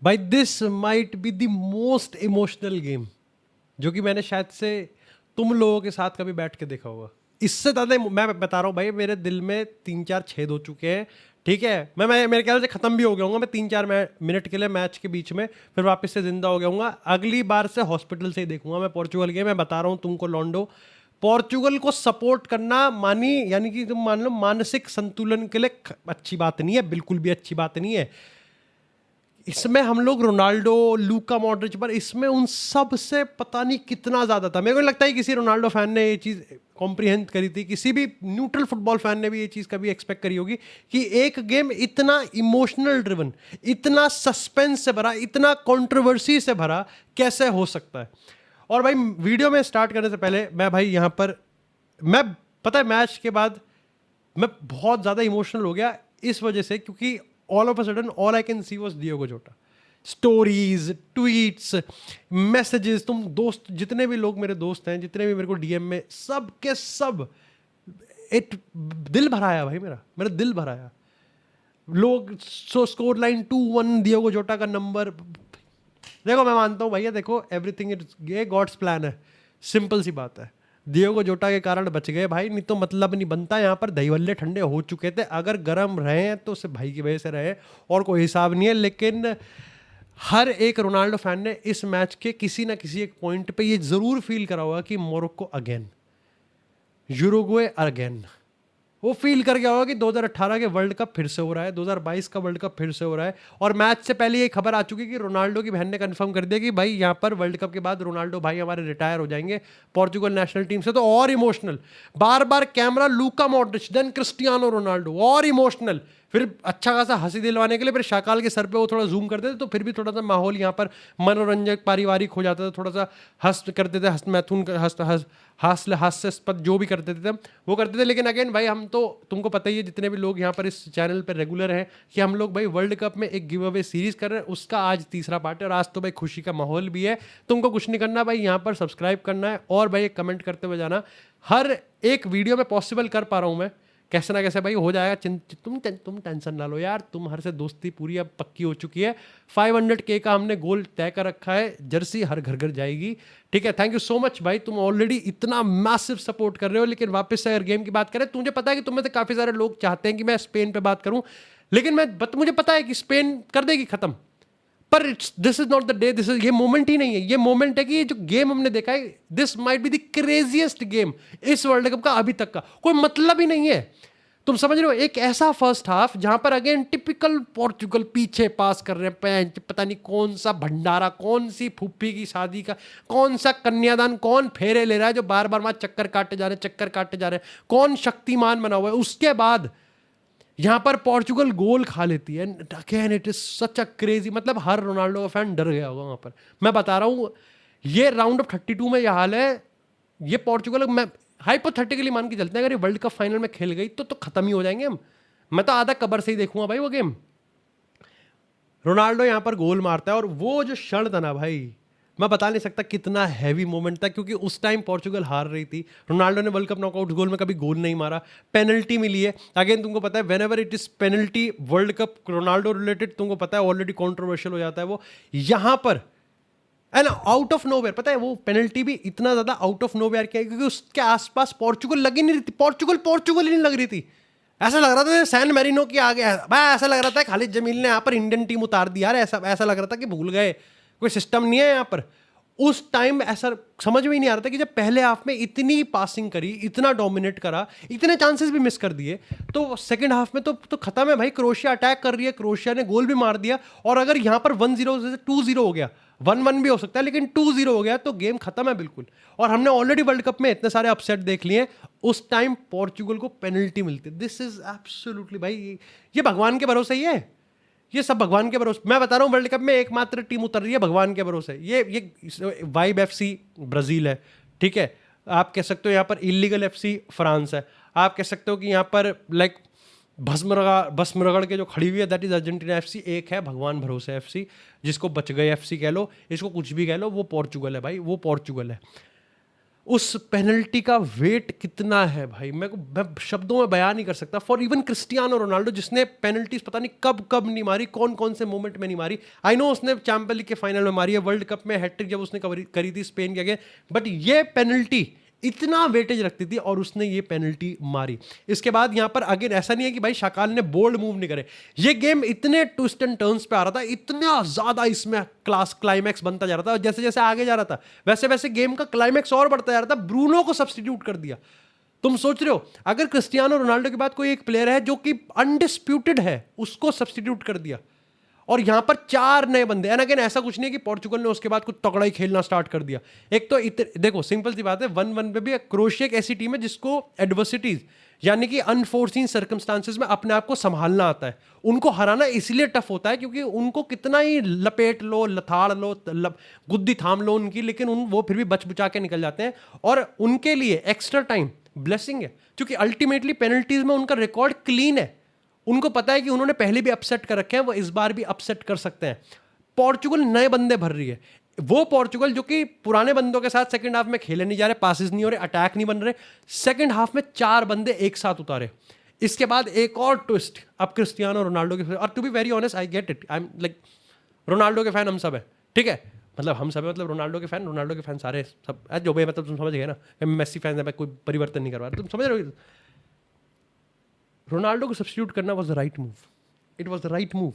भाई this might be the most emotional game जो कि मैंने शायद से तुम लोगों के साथ कभी बैठ के देखा होगा। इससे ज़्यादा मैं बता रहा हूँ भाई, मेरे दिल में 3-4 छेद हो चुके हैं। ठीक है, मैं मेरे ख्याल से ख़त्म भी हो गया हूँ मैं 3-4 मिनट के लिए मैच के बीच में, फिर वापस से जिंदा हो गया हूँ। अगली बार से हॉस्पिटल से ही देखूंगा मैं पोर्चुगल के। मैं बता रहा हूँ तुमको लॉन्डो, पोर्चुगल को सपोर्ट करना यानी कि तुम मान लो मानसिक संतुलन के लिए अच्छी बात नहीं है, बिल्कुल भी अच्छी बात नहीं है। इसमें हम लोग रोनाल्डो, लूका मॉड्रिच, पर इसमें उन सब से पता नहीं कितना ज़्यादा था। मेरे को लगता है किसी रोनाल्डो फैन ने ये चीज़ कॉम्प्रिहेंड करी थी, किसी भी न्यूट्रल फुटबॉल फैन ने भी ये चीज़ कभी एक्सपेक्ट करी होगी कि एक गेम इतना इमोशनल ड्रिवन, इतना सस्पेंस से भरा, इतना कंट्रोवर्सी से भरा कैसे हो सकता है। और भाई वीडियो में स्टार्ट करने से पहले मैं भाई यहाँ पर पता है मैच के बाद मैं बहुत ज़्यादा इमोशनल हो गया इस वजह से, क्योंकि all of a sudden all I can see was Diogo Jota. Stories, tweets, messages, तुम दोस्त जितने भी लोग मेरे दोस्त हैं, जितने भी मेरे को डीएम में, सब के सब दिल भराया भाई, मेरा दिल भराया। लोग स्कोर लाइन 2-1 डियोगो जोटा का नंबर। देखो मैं मानता हूँ भैया, देखो एवरीथिंग ये गॉड्स प्लान है, सिंपल सी बात है। डियोगो जोटा के कारण बच गए भाई, नहीं तो मतलब नहीं बनता। यहाँ पर दही भल्ले ठंडे हो चुके थे, अगर गर्म रहे हैं तो सिर्फ भाई की वजह से रहे और कोई हिसाब नहीं है। लेकिन हर एक रोनाल्डो फैन ने इस मैच के किसी ना किसी एक पॉइंट पे ये जरूर फील करा होगा कि मोरक्को अगेन, यूरुग्वे अगेन। वो फील कर गया होगा कि 2018 के वर्ल्ड कप फिर से हो रहा है, 2022 का वर्ल्ड कप फिर से हो रहा है। और मैच से पहले ये खबर आ चुकी है कि रोनाल्डो की बहन ने कंफर्म कर दिया कि भाई यहाँ पर वर्ल्ड कप के बाद रोनाल्डो भाई हमारे रिटायर हो जाएंगे पोर्चुगल नेशनल टीम से। तो और इमोशनल, बार बार camera Luka Modric then Cristiano Ronaldo, और इमोशनल। फिर अच्छा खासा हंसी दिलवाने के लिए फिर शाकाल के सर पे वो थोड़ा जूम करते थे, तो फिर भी थोड़ा सा माहौल यहाँ पर मनोरंजक पारिवारिक हो जाता था, थोड़ा सा हंस करते थे, हास्यास्पद जो भी करते थे वो करते थे। लेकिन अगेन भाई हम तो, तुमको पता ही है जितने भी लोग यहाँ पर इस चैनल पर रेगुलर हैं, कि हम लोग भाई वर्ल्ड कप में एक गिव अवे सीरीज कर रहे हैं, उसका आज तीसरा पार्ट है। और आज तो भाई खुशी का माहौल भी है। तुमको कुछ नहीं करना भाई, यहाँ पर सब्सक्राइब करना है और भाई एक कमेंट करते हुए जाना। हर एक वीडियो में पॉसिबल कर पा रहा हूँ मैं, कैसे ना कैसे भाई हो जाएगा। तुम टेंशन ना लो यार, तुम्हारे से दोस्ती पूरी अब पक्की हो चुकी है। 500K का हमने गोल तय कर रखा है, जर्सी हर घर घर जाएगी। ठीक है, थैंक यू सो मच भाई, तुम ऑलरेडी इतना मैसिव सपोर्ट कर रहे हो। लेकिन वापस से अगर गेम की बात करें, तुझे पता है कि तुम में से काफ़ी सारे लोग चाहते हैं कि मैं स्पेन पे बात करूं, लेकिन मुझे पता है कि स्पेन कर देगी खत्म। पर this is not the day, this is, ये मोमेंट ही नहीं है। ये मोमेंट है कि ये जो गेम हमने देखा है, this might be the craziest game इस वर्ल्ड कप का अभी तक का। कोई मतलब ही नहीं है, तुम समझ रहे हो। एक ऐसा फर्स्ट हाफ जहां पर अगेन टिपिकल पोर्चुगल पीछे पास कर रहे हैं, पता नहीं कौन सा भंडारा, कौन सी फूफी की शादी का कौन सा कन्यादान, कौन फेरे ले रहा है जो बार बार वहां चक्कर काटे जा रहे हैं, कौन शक्तिमान बना हुआ है। उसके बाद यहां पर पोर्चुगल गोल खा लेती है। Again it is such a crazy, मतलब हर रोनाल्डो का फैन डर गया होगा वहां पर। मैं बता रहा हूं, ये राउंड ऑफ 32 में यह हाल है। ये पोर्चुगल, मैं हाइपोथेटिकली मान के चलते हैं, अगर ये वर्ल्ड कप फाइनल में खेल गई तो खत्म ही हो जाएंगे हम। मैं तो आधा कबर से ही देखूंगा भाई वो गेम। रोनाल्डो यहां पर गोल मारता है और वो जो क्षण था ना भाई, मैं बता नहीं सकता कितना हैवी मोमेंट था, क्योंकि उस टाइम पोर्चुगल हार रही थी। रोनाल्डो ने वर्ल्ड कप नॉकआउट गोल में कभी गोल नहीं मारा, पेनल्टी मिली है। अगेन तुमको पता है when ever it is penalty world cup Ronaldo related, तुमको पता है ऑलरेडी कॉन्ट्रोवर्शियल हो जाता है वो। यहां पर एंड आउट ऑफ नोवेयर, पता है वो पेनल्टी भी इतना ज्यादा आउट ऑफ नोवेयर किया क्योंकि उसके आसपास पोर्चुगल लगी नहीं रही थी, पोर्चुगल ही नहीं लग रही थी। ऐसा लग रहा था सैन मैरिनो की आ गया भाई, ऐसा लग रहा था खालिद जमील ने यहाँ पर इंडियन टीम उतार दी यार। ऐसा लग रहा था कि भूल गए, कोई सिस्टम नहीं है यहाँ पर। उस टाइम ऐसा समझ में ही नहीं आ रहा था कि जब पहले हाफ में इतनी पासिंग करी, इतना डोमिनेट करा, इतने चांसेस भी मिस कर दिए, तो सेकंड हाफ में तो खत्म है भाई। क्रोएशिया अटैक कर रही है, क्रोएशिया ने गोल भी मार दिया। और अगर यहाँ पर 1-0 से 2-0 हो गया, 1-1 भी हो सकता है, लेकिन 2-0 हो गया तो गेम खत्म है बिल्कुल। और हमने ऑलरेडी वर्ल्ड कप में इतने सारे अपसेट देख लिए, उस टाइम पोर्चुगल को पेनल्टी मिलती। दिस इज एब्सोल्युटली भाई, ये भगवान के भरोसे ही है, ये सब भगवान के भरोसे। मैं बता रहा हूँ वर्ल्ड कप में एकमात्र टीम उतर रही है भगवान के भरोसे। ये वाइब एफसी ब्राजील है, ठीक है। आप कह सकते हो यहाँ पर इलीगल एफसी फ्रांस है। आप कह सकते हो कि यहाँ पर लाइक भस्म रगड़ के जो खड़ी हुई है दैट इज अर्जेंटीना एफसी। एक है भगवान भरोसे एफसी, जिसको बच गए एफसी कह लो, इसको कुछ भी कह लो, वो पोर्चुगल है भाई, वो पोर्चुगल है। उस पेनल्टी का वेट कितना है भाई, मैं शब्दों में बयान नहीं कर सकता। फॉर इवन क्रिस्टियानो रोनाल्डो, जिसने पेनल्टीज पता नहीं कब कब नहीं मारी, कौन कौन से मोमेंट में नहीं मारी। आई नो उसने चैंपियंस लीग के फाइनल में मारी है, वर्ल्ड कप में हैट्रिक जब उसने करी थी स्पेन के आगे, बट ये पेनल्टी इतना वेटेज रखती थी और उसने ये पेनल्टी मारी। इसके बाद यहाँ पर अगेन ऐसा नहीं है कि भाई शाकाल ने बोल्ड मूव नहीं करे, ये गेम इतने ट्विस्ट एंड टर्न्स पे आ रहा था, इतना ज्यादा इसमें क्लाइमैक्स बनता जा रहा था, जैसे जैसे आगे जा रहा था वैसे वैसे गेम का क्लाइमैक्स और बढ़ता जा रहा था। ब्रूनो को सब्स्टिट्यूट कर दिया। तुम सोच रहे हो अगर क्रिस्टियानो रोनाल्डो के बाद कोई एक प्लेयर है जो कि अनडिस्प्यूटेड है, उसको सब्स्टिट्यूट कर दिया, और यहां पर 4 नए बंदे। एंड अगेन ऐसा कुछ नहीं है कि पोर्चुगल ने उसके बाद कुछ तगड़ा ही खेलना स्टार्ट कर दिया। एक तो देखो सिंपल सी बात है, 1-1 पे भी क्रोएशिया एक ऐसी टीम है जिसको एडवर्सिटीज यानी कि अनफोर्सीन सर्कमस्टांसेस में अपने आप को संभालना आता है। उनको हराना इसलिए टफ होता है क्योंकि उनको कितना ही लपेट लो, लथाड़ लो, गुद्दी थाम लो उनकी, लेकिन वो फिर भी बच बुचा के निकल जाते हैं। और उनके लिए एक्स्ट्रा टाइम ब्लेसिंग है, क्योंकि अल्टीमेटली पेनल्टीज में उनका रिकॉर्ड क्लीन है। उनको पता है कि उन्होंने पहले भी अपसेट कर रखे हैं, वो इस बार भी अपसेट कर सकते हैं। पोर्चुगल नए बंदे भर रही है, वो पोर्चुगल जो कि पुराने बंदों के साथ सेकंड हाफ में खेले नहीं जा रहे, पासेस नहीं हो रहे, अटैक नहीं बन रहे, सेकंड हाफ में 4 बंदे एक साथ उतारे। इसके बाद एक और ट्विस्ट अब क्रिस्टियानो रोनाल्डो के, और to be very honest I get it, I am like Ronaldo के फैन हम सब है, ठीक है, मतलब हम सब है, मतलब रोनाल्डो के फैन सारे सब जो भी, मतलब तुम समझ गए ना, मेसी फैन है, मैं कोई परिवर्तन नहीं करवा रहा, तुम समझ रहे हो। रोनाल्डो को सब्स्टिट्यूट करना was the right move, it was the right move.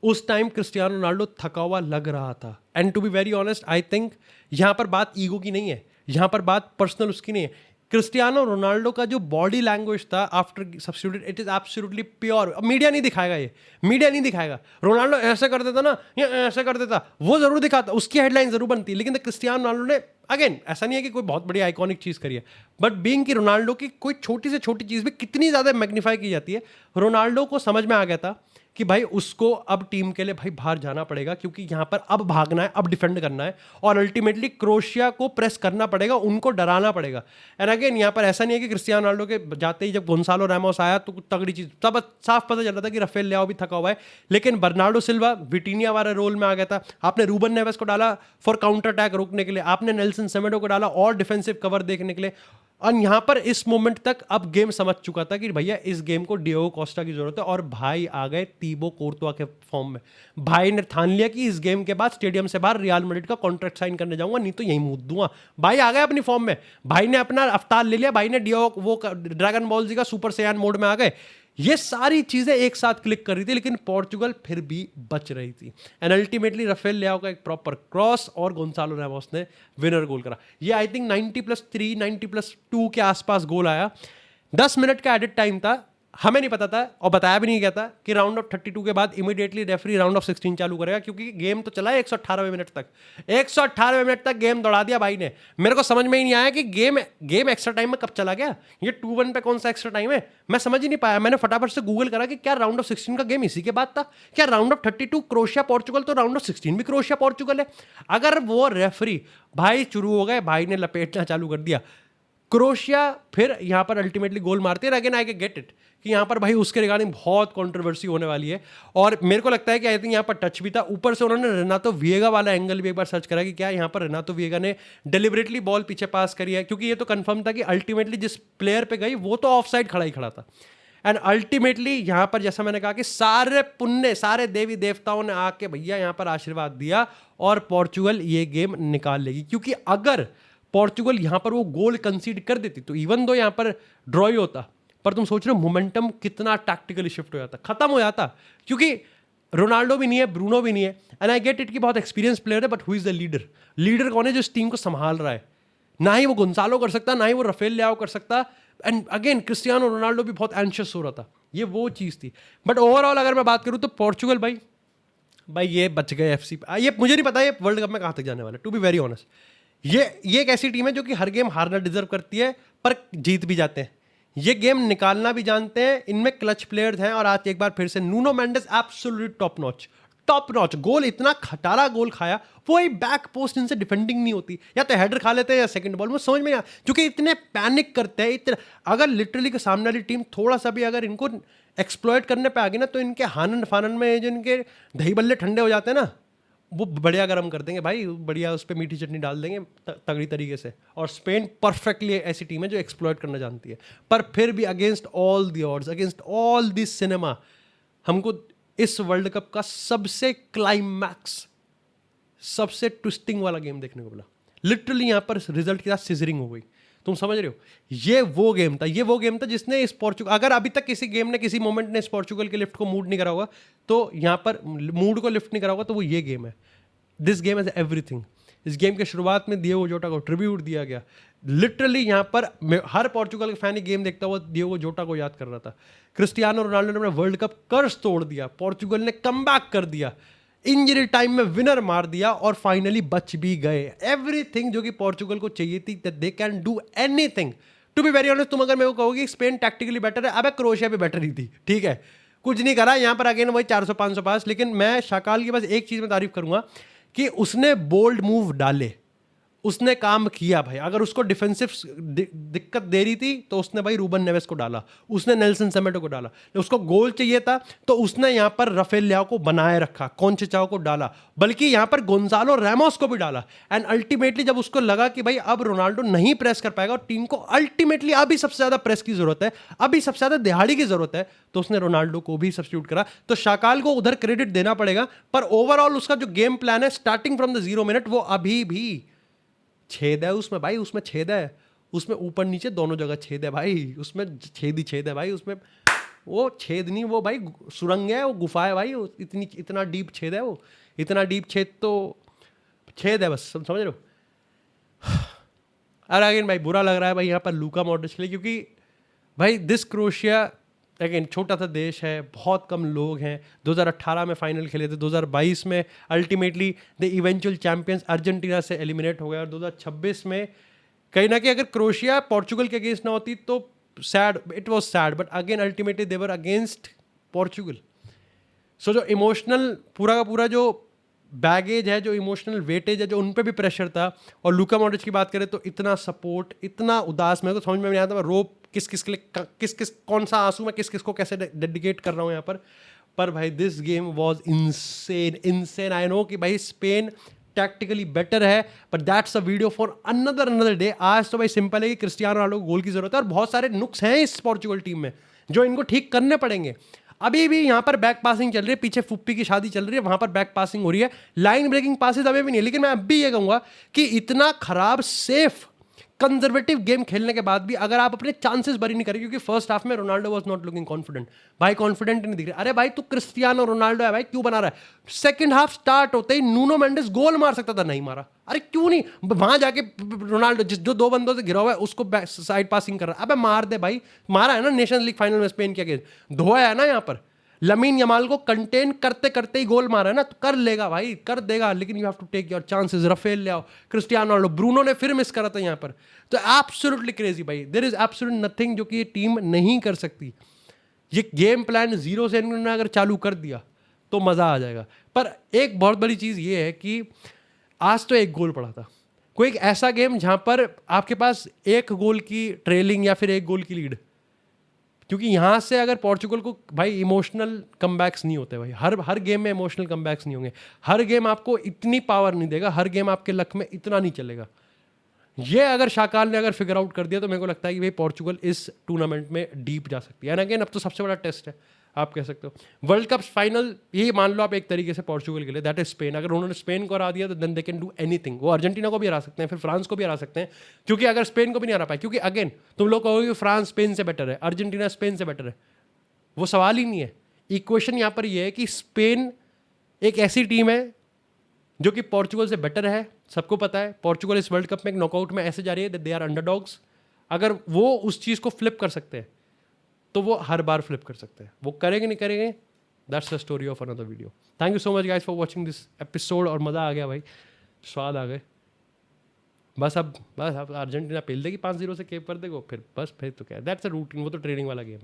उस टाइम क्रिस्टियानो रोनाल्डो थका हुआ लग रहा था, and to be very honest I think यहां पर बात ईगो की नहीं है, यहां पर बात पर्सनल उसकी नहीं है। क्रिस्टियानो रोनाल्डो का जो बॉडी लैंग्वेज था after substituted, it is absolutely pure. Media नहीं दिखाएगा, ये मीडिया नहीं दिखाएगा। रोनाल्डो ऐसे कर देता ना, या ऐसे कर देता, वो जरूर दिखाता, उसकी हेडलाइन जरूर बनती, लेकिन क्रिस्टियानो रोनाल्डो ने अगेन ऐसा नहीं है कि कोई बहुत बड़ी आइकॉनिक चीज करी है, बट बीइंग कि रोनाल्डो की कोई छोटी से छोटी चीज भी कितनी ज्यादा मैग्नीफाई की जाती है। रोनाल्डो को समझ में आ गया था कि भाई उसको अब टीम के लिए भाई बाहर जाना पड़ेगा, क्योंकि यहां पर अब भागना है, अब डिफेंड करना है, और अल्टीमेटली क्रोएशिया को प्रेस करना पड़ेगा, उनको डराना पड़ेगा। एंड अगेन यहां पर ऐसा नहीं है कि क्रिस्टियानो रोनाल्डो के जाते ही जब गोंसालो रैमोस आया तो कुछ तगड़ी चीज, तब साफ पता चल रहा था कि राफेल लियाओ भी थका हुआ है, लेकिन बर्नार्डो सिल्वा विटिनिया वाला रोल में आ गया था। आपने रूबन नेवेस को डाला फॉर काउंटर अटैक रोकने के लिए, आपने नेल्सन सेमेडो को डाला और डिफेंसिव कवर देखने के लिए, और यहां पर इस मोमेंट तक अब गेम समझ चुका था कि भैया इस गेम को डियोगो कोस्टा की जरूरत है, और भाई आ गए तीबो कोर्तुआ के फॉर्म में। भाई ने ठान लिया कि इस गेम के बाद स्टेडियम से बाहर रियल मैड्रिड का कॉन्ट्रैक्ट साइन करने जाऊंगा, नहीं तो यही मूद दूंगा। भाई आ गए अपनी फॉर्म में, भाई ने अपना अवतार ले लिया, भाई ने डियोगो वो ड्रैगन बॉल जी का सुपर सैयन मोड में आ गए। ये सारी चीजें एक साथ क्लिक कर रही थी, लेकिन पोर्चुगल फिर भी बच रही थी। एंड अल्टीमेटली राफेल लियाओ का एक प्रॉपर क्रॉस और गोंसालो रैमोस ने विनर गोल करा। ये आई थिंक 90+3 90+2 के आसपास गोल आया। 10 मिनट का एडिट टाइम था, हमें नहीं पता था और बताया भी नहीं गया था कि राउंड ऑफ 32 के बाद इमीडिएटली रेफरी राउंड ऑफ 16 चालू करेगा, क्योंकि गेम तो चला है 118वें मिनट तक। 118वें मिनट तक गेम दौड़ा दिया भाई ने। मेरे को समझ में ही नहीं आया कि गेम एक्स्ट्रा टाइम में कब चला गया। ये 2-1 पे कौन सा एक्स्ट्रा टाइम है, मैं समझ ही नहीं पाया। मैंने फटाफट से गूगल करा कि क्या राउंड ऑफ 16 का गेम इसी के बाद था, क्या राउंड ऑफ 32 क्रोएशिया पोर्चुगल, तो राउंड ऑफ 16 भी क्रोएशिया पोर्चुगल है। अगर वो रेफरी भाई शुरू हो गए, भाई ने लपेटना चालू कर दिया क्रोएशिया, फिर यहां पर अल्टीमेटली गोल मारते हैं। अगेन आई गेट इट कि यहां पर भाई उसके रिगार्डिंग बहुत कंट्रोवर्सी होने वाली है, और मेरे को लगता है कि आई थिंक यहां पर टच भी था। ऊपर से उन्होंने रेनातो विएगा वाला एंगल भी एक बार सर्च करा कि क्या यहां पर रेनातो विएगा ने डेलिबरेटली बॉल पीछे पास करी है, क्योंकि ये तो कंफर्म था कि अल्टीमेटली जिस प्लेयर पे गई वो तो ऑफ साइड खड़ा ही खड़ा था। एंड अल्टीमेटली यहां पर जैसा मैंने कहा कि सारे पुण्य, सारे देवी देवताओं ने आके भैया यहां पर आशीर्वाद दिया और पोर्चुगल ये गेम निकाल लेगी। क्योंकि अगर पोर्चुगल यहां पर वो गोल कंसीड कर देती तो इवन दो यहां पर ड्रॉ ही होता, पर तुम सोच रहे हो मोमेंटम कितना टैक्टिकली शिफ्ट हो जाता, खत्म हो जाता। क्योंकि रोनाल्डो भी नहीं है, ब्रूनो भी नहीं है, एंड आई गेट इट कि बहुत एक्सपीरियंस प्लेयर है, but who is the leader? Leader कौन है जो इस टीम को संभाल रहा है? ना ही वो गोंसालो कर सकता, ना ही वो राफेल लियाओ कर सकता। एंड अगेन क्रिस्टियानो रोनाल्डो भी बहुत एंशियस हो रहा था, ये वो चीज थी। बट ओवरऑल अगर मैं बात करूं तो पोर्चुगल भाई ये बच गए एफसी। ये मुझे नहीं पता ये वर्ल्ड कप में कहां तक जाने वाला है, टू बी वेरी ऑनेस्ट। ये एक ऐसी टीम है जो कि हर गेम हारना डिजर्व करती है, पर जीत भी जाते हैं, ये गेम निकालना भी जानते हैं। इनमें क्लच प्लेयर्स हैं, और आज एक बार फिर से Nuno Mendes absolute top notch goal, इतना खटारा गोल खाया। वो ही बैक पोस्ट इनसे डिफेंडिंग नहीं होती, या तो हेडर खा लेते हैं या सेकंड बॉल में, समझ में नहीं, क्योंकि इतने पैनिक करते हैं इतने। अगर लिटरली के सामने वाली टीम थोड़ा सा भी अगर इनको एक्सप्लॉइट करने पे आ गई ना, तो इनके हानन फानन में जो इनके दही बल्ले ठंडे हो जाते हैं ना, वो बढ़िया गर्म कर देंगे भाई, बढ़िया उस पर मीठी चटनी डाल देंगे तगड़ी तरीके से। और स्पेन परफेक्टली ऐसी टीम है जो एक्सप्लॉइट करना जानती है। पर फिर भी against all the odds, against all this cinema, हमको इस वर्ल्ड कप का सबसे क्लाइमैक्स, सबसे ट्विस्टिंग वाला गेम देखने को मिला। लिटरली यहाँ पर रिजल्ट के साथ सिजरिंग हो गई। तुम समझ रहे हो, ये वो गेम था, ये वो गेम था जिसने इस पोर्चुगल, अगर अभी तक किसी गेम ने, किसी मोमेंट ने इस पोर्चुगल के लिफ्ट को मूड नहीं करा होगा, तो यहाँ पर मूड को लिफ्ट नहीं करा होगा, तो वो ये गेम है। This game is everything. इस गेम के शुरुआत में डिएगो जोटा को ट्रिब्यूट दिया गया। लिटरली यहाँ पर हर पोर्चुगल के फैन ये गेम देखता हुआ डिएगो जोटा को याद कर रहा था। क्रिस्टियानो रोनाल्डो ने अपना वर्ल्ड कप कर्स तोड़ दिया, पोर्चुगल ने कमबैक कर दिया, इंजरी टाइम में विनर मार दिया और फाइनली बच भी गए। एवरीथिंग जो कि पोर्चुगल को चाहिए थी, that they can do anything. To be very honest, तुम अगर मेरे को कहोगे स्पेन टैक्टिकली बेटर है, अबे क्रोएशिया भी बेटर ही थी, ठीक है, कुछ नहीं करा यहाँ पर, अगेन वही 400-500 पास। लेकिन मैं शाकाल की बस एक चीज में तारीफ करूंगा कि उसने बोल्ड मूव डाले, उसने काम किया भाई। अगर उसको डिफेंसिव दिक्कत दे रही थी तो उसने भाई रूबन नेवेस को डाला, उसने नेल्सन सेमेडो को डाला। उसको गोल चाहिए था तो उसने यहाँ पर राफेल लियाओ को बनाए रखा, कॉन्चेचाओ को डाला, बल्कि यहाँ पर गोंजालो रैमोस को भी डाला। एंड अल्टीमेटली जब उसको लगा कि भाई अब रोनाल्डो नहीं प्रेस कर पाएगा और टीम को अल्टीमेटली अभी सबसे ज्यादा प्रेस की जरूरत है, अभी सबसे ज्यादा दिहाड़ी की जरूरत है, तो उसने रोनाल्डो को भी सब्स्टिट्यूट करा। तो शाकाल को उधर क्रेडिट देना पड़ेगा। पर ओवरऑल उसका जो गेम प्लान है स्टार्टिंग फ्रॉम द 0 मिनट, वो अभी भी छेद है उसमें भाई, उसमें छेद है, उसमें ऊपर नीचे दोनों जगह छेद है भाई, उसमें छेद ही छेद है भाई, उसमें वो छेद नहीं, वो भाई सुरंग है, वो गुफा है भाई, इतना डीप छेद है, वो इतना डीप छेद, तो छेद है बस, समझ रहे हो। अरे अगेन भाई बुरा लग रहा है भाई यहाँ पर लूका मॉड्रिच के लिए, क्योंकि भाई दिस क्रोएशिया अगेन छोटा सा देश है, बहुत कम लोग हैं। 2018 में फाइनल खेले थे, 2022 में ultimately the eventual champions Argentina से एलिमिनेट हो गया, और 2026 में कहीं ना कहीं अगर क्रोएशिया पोर्चुगल के अगेंस्ट ना होती तो sad, it was sad, but again ultimately they were against Portugal. So जो इमोशनल पूरा का पूरा जो बैगेज है, जो इमोशनल वेटेज है, जो उन पे भी प्रेशर था। और लूका मॉड्रिच की बात करें तो इतना सपोर्ट, इतना उदास, मेरे को समझ में नहीं आता मैं रोप किस किस के लिए, किस कौन सा आंसू मैं किस किस को कैसे डेडिकेट कर रहा हूँ यहाँ पर भाई this game was insane. I know कि भाई स्पेन टैक्टिकली बेटर है, but that's a video for another day. आज तो भाई सिंपल है कि क्रिस्टियानो रोनाल्डो को गोल की जरूरत है, और बहुत सारे नुक्स हैं इस पोर्चुगल टीम में जो इनको ठीक करने पड़ेंगे। अभी भी यहाँ पर बैक पासिंग चल रही है, पीछे फुप्पी की शादी चल रही है, वहां पर बैक पासिंग हो रही है, लाइन ब्रेकिंग पासेस अभी भी नहीं है। लेकिन मैं अब भी ये कहूंगा कि इतना खराब सेफ कंजर्वेटिव गेम खेलने के बाद भी अगर आप अपने चांसेस बरी नहीं करें, क्योंकि फर्स्ट हाफ में Ronaldo was not looking confident, भाई कॉन्फिडेंट नहीं दिख रहा। अरे भाई तू क्रिस्टियानो रोनाल्डो है भाई, क्यों बना रहा है। सेकंड हाफ स्टार्ट होते ही नूनो मेंडेस गोल मार सकता था, नहीं मारा। अरे क्यों नहीं, वहां जाके रोनाल्डो जो 2 बंदों से घिरा हुआ है उसको साइड पासिंग कर रहा है, अबे मार दे भाई। मारा है ना नेशंस लीग फाइनल में स्पेन के अगेंस्ट, धोया है ना यहाँ पर। लमीन यमाल को कंटेन करते करते ही गोल मारा है ना, तो कर लेगा भाई, कर देगा। लेकिन you have to take your chances. Rafael ले आओ, क्रिस्टियानो रोनाल्डो, ब्रूनो ने फिर मिस करा था यहाँ पर। तो एब्सोल्युटली क्रेजी भाई, देयर इज एब्सोल्युटली नथिंग जो कि ये टीम नहीं कर सकती। ये गेम प्लान 0 से इन्होंने अगर चालू कर दिया तो मजा आ जाएगा। पर एक बहुत बड़ी चीज ये है कि आज तो एक गोल पड़ा था, कोई एक ऐसा गेम जहां पर आपके पास 1 गोल की ट्रेलिंग या फिर 1 गोल की लीड, क्योंकि यहाँ से अगर पोर्चुगल को भाई इमोशनल कमबैक्स नहीं होते भाई, हर गेम में इमोशनल कमबैक्स नहीं होंगे, हर गेम आपको इतनी पावर नहीं देगा, हर गेम आपके लक में इतना नहीं चलेगा। ये अगर शाकाल ने अगर फिगर आउट कर दिया तो मेरे को लगता है कि भाई पोर्चुगल इस टूर्नामेंट में डीप जा सकती है। एंड अगेन अब तो सबसे बड़ा टेस्ट है, आप कह सकते हो वर्ल्ड कप फाइनल, यही मान लो आप एक तरीके से पोर्चुगल के लिए, दैट इज स्पेन। अगर उन्होंने स्पेन को हरा दिया तो then they can do anything. वो अर्जेंटीना को भी हरा सकते हैं, फिर फ्रांस को भी हरा सकते हैं, क्योंकि अगर स्पेन को भी नहीं हरा पाए, क्योंकि अगेन तुम लोग कहोगे फ्रांस स्पेन से बेटर है, अर्जेंटीना स्पेन से बेटर है, वो सवाल ही नहीं है। इक्वेशन यहाँ पर ये है कि स्पेन एक ऐसी टीम है जो कि पोर्चुगल से बेटर है, सबको पता है। पोर्चुगल इस वर्ल्ड कप में एक नॉकआउट में ऐसे जा रही है, दे आर अंडरडॉग्स। अगर वो उस चीज़ को फ्लिप कर सकते हैं तो वो हर बार फ्लिप कर सकते हैं। वो करेंगे नहीं करेंगे, that's the story of another video. Thank you so much guys for watching this episode. और मज़ा आ गया भाई, स्वाद आ गए। बस अब अर्जेंटीना पेल देगी 5-0 से केप कर देगो, फिर बस फिर तो क्या, दैट्स अ रूटीन, वो तो ट्रेनिंग वाला गेम है।